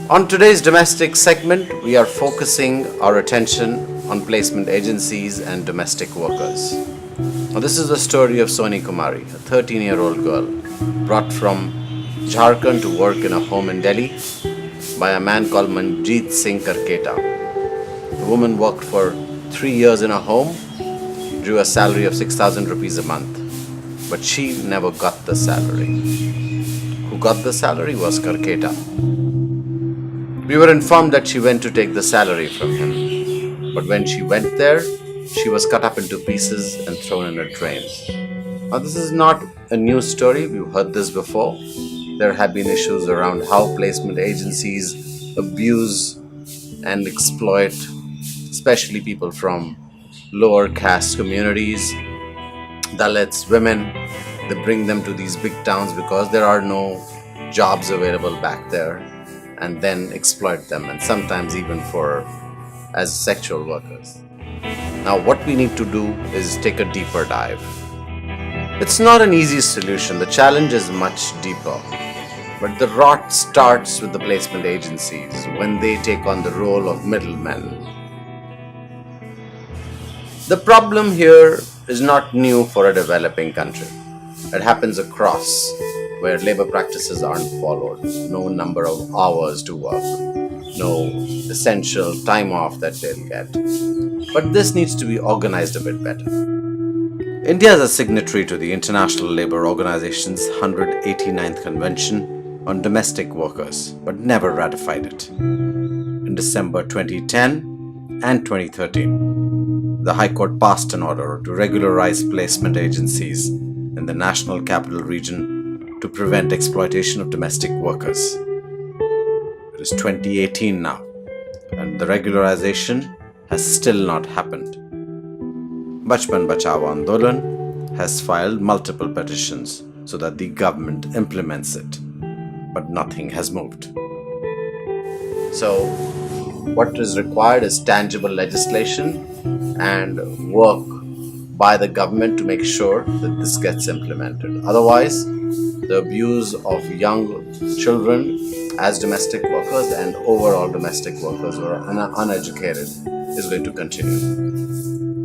On today's domestic segment, we are focusing our attention on placement agencies and domestic workers. Now, this is the story of Soni Kumari, a 13-year-old girl brought from Jharkhand to work in a home in Delhi by a man called Manjeet Singh Karketa. The woman worked for 3 years in a home, drew a salary of 6,000 rupees a month, but she never got the salary. Who got the salary was Karketa. We were informed that she went to take the salary from him, but when she went there, she was cut up into pieces and thrown in a drain. Now, this is not a new story, we've heard this before. There have been issues around how placement agencies abuse and exploit, especially people from lower caste communities, Dalits, women. They bring them to these big towns because there are no jobs available back there, and then exploit them, and sometimes even as sexual workers. Now, what we need to do is take a deeper dive. It's not an easy solution. The challenge is much deeper. But the rot starts with the placement agencies when they take on the role of middlemen. The problem here is not new for a developing country. It happens across, where labor practices aren't followed, no number of hours to work, no essential time off that they'll get. But this needs to be organized a bit better. India is a signatory to the International Labour Organization's 189th Convention on Domestic Workers, but never ratified it. In December 2010 and 2013, the High Court passed an order to regularize placement agencies in the National Capital Region to prevent exploitation of domestic workers. It is 2018 now, and the regularization has still not happened. Bachpan Bachao Andolan has filed multiple petitions so that the government implements it, but nothing has moved. So, what is required is tangible legislation and work by the government to make sure that this gets implemented. Otherwise, the abuse of young children as domestic workers and overall domestic workers who are uneducated is going to continue.